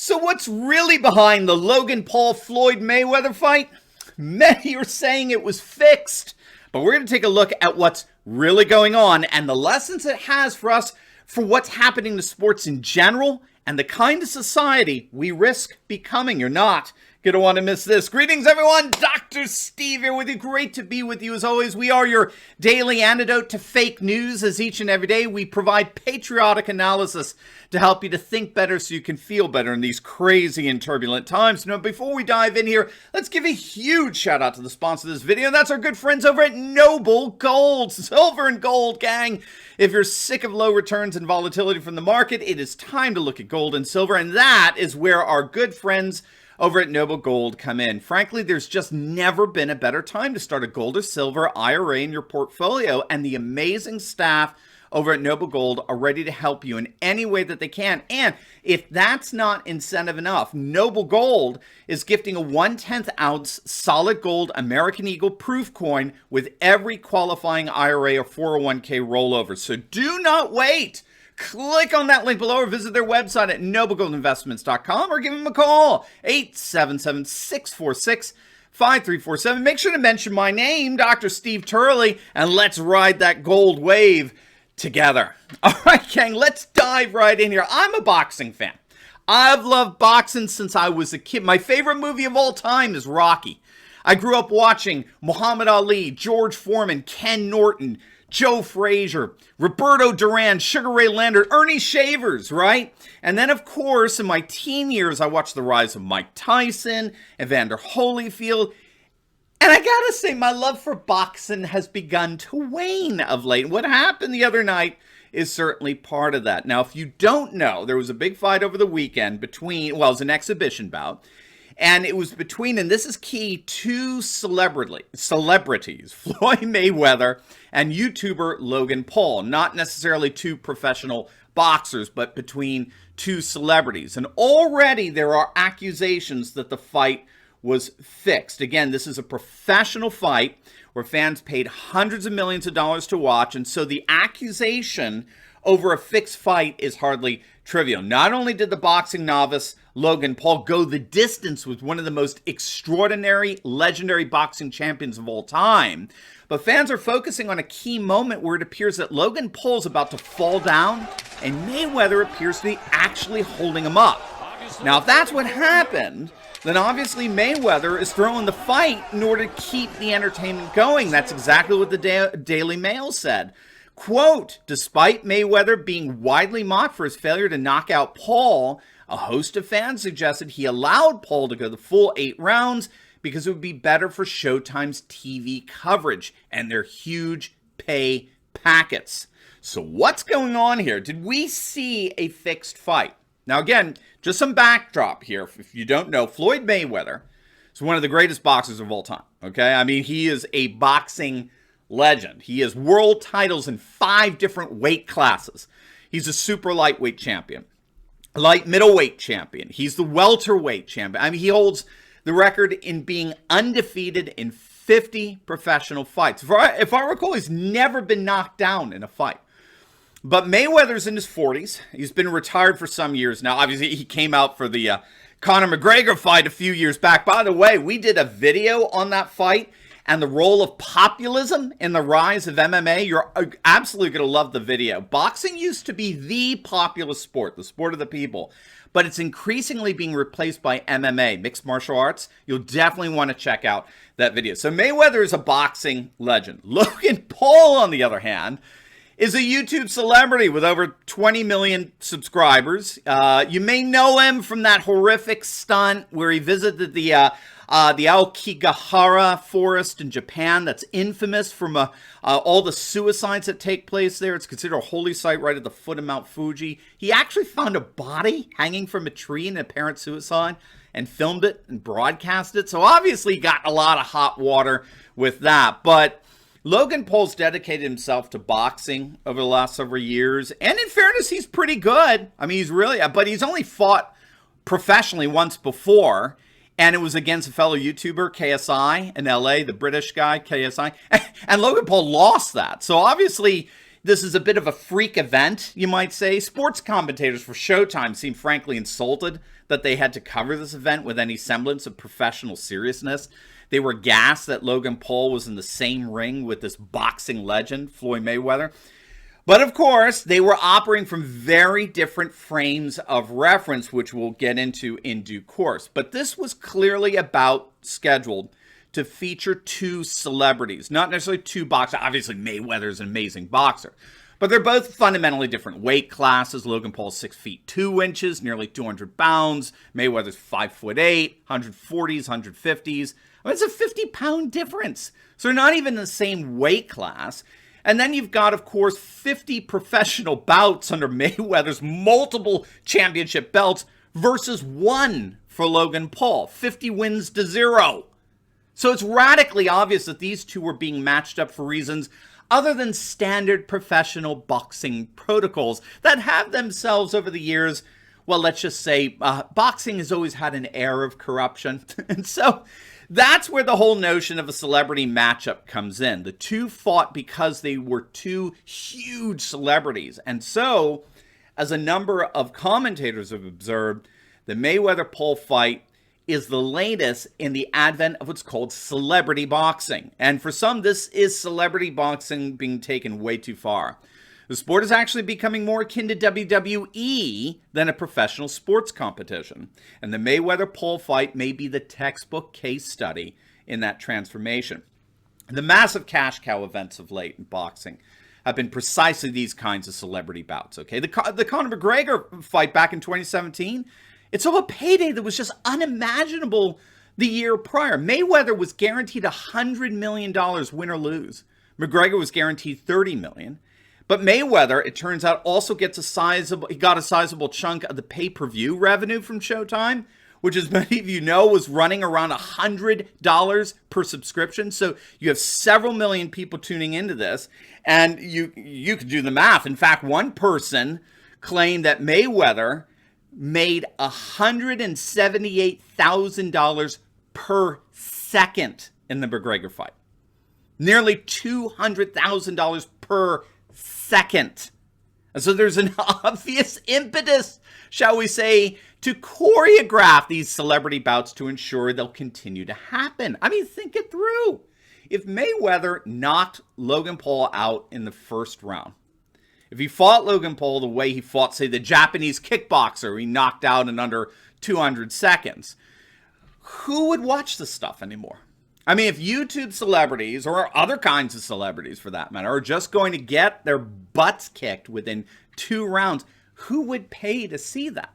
So what's really behind the Logan Paul-Floyd Mayweather fight? Many are saying it was fixed, but we're going to take a look at what's really going on and the lessons it has for us for what's happening to sports in general and the kind of society we risk becoming. You're not going to want to miss this. Greetings, everyone. Dr. Steve here with you. Great to be with you as always. We are your daily antidote to fake news, as each and every day we provide patriotic analysis to help you to think better so you can feel better in these crazy and turbulent times. Now, before we dive in here, let's give a huge shout out to the sponsor of this video. That's our good friends over at Noble Gold. Silver and gold, gang. If you're sick of low returns and volatility from the market, it is time to look at gold and silver, and that is where our good friends over at Noble Gold come in. Frankly, there's just never been a better time to start a gold or silver IRA in your portfolio, and the amazing staff over at Noble Gold are ready to help you in any way that they can. And if that's not incentive enough, Noble Gold is gifting a 1/10 ounce solid gold American Eagle proof coin with every qualifying IRA or 401k rollover. So do not wait. Click on that link below or visit their website at noblegoldinvestments.com or give them a call, 877-646-5347. Make sure to mention my name, Dr. Steve Turley, and let's ride that gold wave together. All right, gang, let's dive right in here. I'm a boxing fan. I've loved boxing since I was a kid. My favorite movie of all time is Rocky. I grew up watching Muhammad Ali, George Foreman, Ken Norton, Joe Frazier, Roberto Duran, Sugar Ray Leonard, Ernie Shavers, right? And then, of course, in my teen years, I watched the rise of Mike Tyson, Evander Holyfield. And I gotta say, my love for boxing has begun to wane of late. What happened the other night is certainly part of that. Now, if you don't know, there was a big fight over the weekend between, well, it was an exhibition bout. And it was between, and this is key, two celebrities, Floyd Mayweather and YouTuber Logan Paul. Not necessarily two professional boxers, but between two celebrities. And already there are accusations that the fight was fixed. Again, this is a professional fight where fans paid hundreds of millions of dollars to watch. And so the accusation over a fixed fight is hardly trivial. Not only did the boxing novice Logan Paul go the distance with one of the most extraordinary, legendary boxing champions of all time, but fans are focusing on a key moment where it appears that Logan Paul's about to fall down and Mayweather appears to be actually holding him up. Now, if that's what happened, then obviously Mayweather is throwing the fight in order to keep the entertainment going. That's exactly what the Daily Mail said. Quote, despite Mayweather being widely mocked for his failure to knock out Paul, a host of fans suggested he allowed Paul to go the full 8 rounds because it would be better for Showtime's TV coverage and their huge pay packets. So what's going on here? Did we see a fixed fight? Now again, just some backdrop here. If you don't know, Floyd Mayweather is one of the greatest boxers of all time. Okay, I mean, he is a boxing legend. He has world titles in 5 different weight classes. He's a super lightweight champion, light middleweight champion. He's the welterweight champion. I mean, he holds the record in being undefeated in 50 professional fights. If I recall, he's never been knocked down in a fight. But Mayweather's in his 40s. He's been retired for some years now. Obviously, he came out for the Conor McGregor fight a few years back. By the way, we did a video on that fight and the role of populism in the rise of MMA. You're absolutely going to love the video. Boxing used to be the popular sport, the sport of the people, but it's increasingly being replaced by MMA, mixed martial arts. You'll definitely want to check out that video. So Mayweather is a boxing legend. Logan Paul, on the other hand, is a YouTube celebrity with over 20 million subscribers. You may know him from that horrific stunt where he visited the Aokigahara forest in Japan. That's infamous from all the suicides that take place there. It's considered a holy site right at the foot of Mount Fuji. He actually found a body hanging from a tree in apparent suicide and filmed it and broadcast it. So obviously he got a lot of hot water with that. But Logan Paul's dedicated himself to boxing over the last several years. And in fairness, he's pretty good. I mean, but he's only fought professionally once before. And it was against a fellow YouTuber, KSI, in LA, the British guy, KSI. And Logan Paul lost that. So obviously, This is a bit of a freak event, you might say. Sports commentators for Showtime seem frankly insulted that they had to cover this event with any semblance of professional seriousness. They were gassed that Logan Paul was in the same ring with this boxing legend, Floyd Mayweather. But of course, they were operating from very different frames of reference, which we'll get into in due course. But this was clearly scheduled to feature two celebrities, not necessarily two boxers. Obviously, Mayweather's an amazing boxer, but they're both fundamentally different weight classes. Logan Paul's 6 feet 2 inches, nearly 200 pounds. Mayweather's 5'8", 140s, 150s. I mean, it's a 50-pound difference. So they're not even in the same weight class. And then you've got, of course, 50 professional bouts under Mayweather's multiple championship belts versus 1 for Logan Paul. 50 wins to 0. So it's radically obvious that these two were being matched up for reasons other than standard professional boxing protocols that have themselves over the years, well, let's just say boxing has always had an air of corruption. And so that's where the whole notion of a celebrity matchup comes in. The two fought because they were two huge celebrities. And so, as a number of commentators have observed, the Mayweather-Paul fight is the latest in the advent of what's called celebrity boxing. And for some, this is celebrity boxing being taken way too far. The sport is actually becoming more akin to WWE than a professional sports competition. And the Mayweather-Paul fight may be the textbook case study in that transformation. The massive cash cow events of late in boxing have been precisely these kinds of celebrity bouts, okay? The Conor McGregor fight back in 2017, it's of a payday that was just unimaginable the year prior. Mayweather was guaranteed $100 million win or lose. McGregor was guaranteed $30 million. But Mayweather, it turns out, also gets he got a sizable chunk of the pay-per-view revenue from Showtime, which, as many of you know, was running around $100 per subscription. So you have several million people tuning into this, and you can do the math. In fact, one person claimed that Mayweather made $178,000 per second in the McGregor fight. Nearly $200,000 per second. And so there's an obvious impetus, shall we say, to choreograph these celebrity bouts to ensure they'll continue to happen. I mean, think it through. If Mayweather knocked Logan Paul out in the first round, if he fought Logan Paul the way he fought, say, the Japanese kickboxer he knocked out in under 200 seconds, who would watch this stuff anymore? I mean, if YouTube celebrities, or other kinds of celebrities for that matter, are just going to get their butts kicked within 2 rounds, who would pay to see that?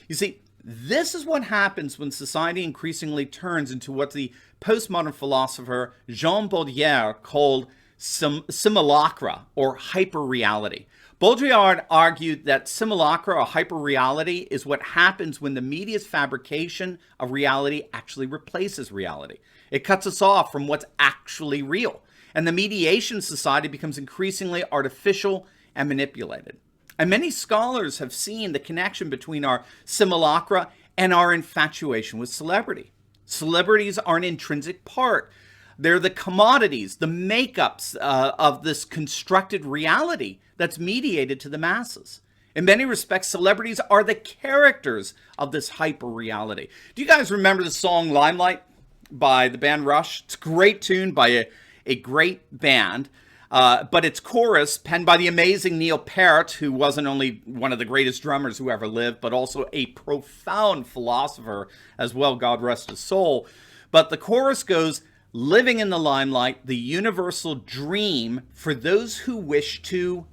You see, this is what happens when society increasingly turns into what the postmodern philosopher Jean Baudrillard called simulacra, or hyperreality. Baudrillard argued that simulacra, or hyperreality, is what happens when the media's fabrication of reality actually replaces reality. It cuts us off from what's actually real. And the mediation society becomes increasingly artificial and manipulated. And many scholars have seen the connection between our simulacra and our infatuation with celebrity. Celebrities are an intrinsic part. They're the commodities, the makeups of this constructed reality that's mediated to the masses. In many respects, celebrities are the characters of this hyper-reality. Do you guys remember the song Limelight by the band Rush? It's a great tune by a great band, but its chorus, penned by the amazing Neil Peart, who wasn't only one of the greatest drummers who ever lived, but also a profound philosopher as well, God rest his soul. But the chorus goes, "Living in the limelight, the universal dream for those who wish to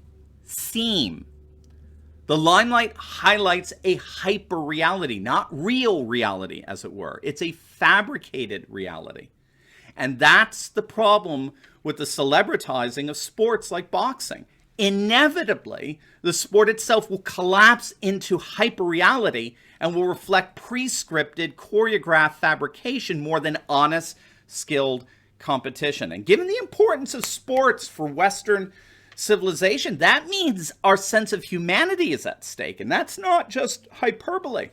seem." The limelight highlights a hyper-reality, not real reality, as it were. It's a fabricated reality. And that's the problem with the celebritizing of sports like boxing. Inevitably, the sport itself will collapse into hyper-reality and will reflect pre-scripted, choreographed fabrication more than honest, skilled competition. And given the importance of sports for Western civilization, that means our sense of humanity is at stake, and that's not just hyperbole.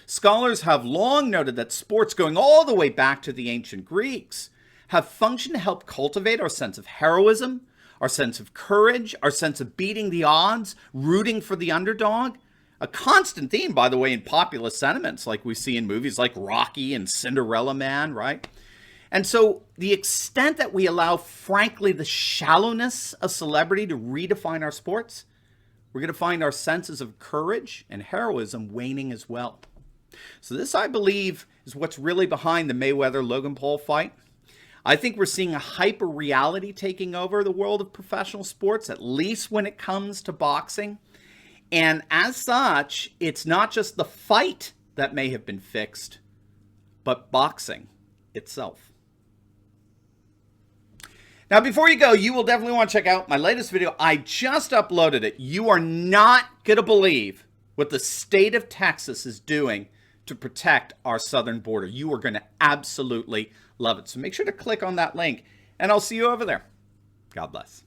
Scholars have long noted that sports, going all the way back to the ancient Greeks, have functioned to help cultivate our sense of heroism, our sense of courage, our sense of beating the odds, rooting for the underdog. A constant theme, by the way, in popular sentiments like we see in movies like Rocky and Cinderella Man, right? And so the extent that we allow, frankly, the shallowness of celebrity to redefine our sports, we're going to find our senses of courage and heroism waning as well. So this, I believe, is what's really behind the Mayweather-Logan Paul fight. I think we're seeing a hyper reality taking over the world of professional sports, at least when it comes to boxing. And as such, it's not just the fight that may have been fixed, but boxing itself. Now, before you go, you will definitely want to check out my latest video. I just uploaded it. You are not going to believe what the state of Texas is doing to protect our southern border. You are going to absolutely love it. So make sure to click on that link, and I'll see you over there. God bless.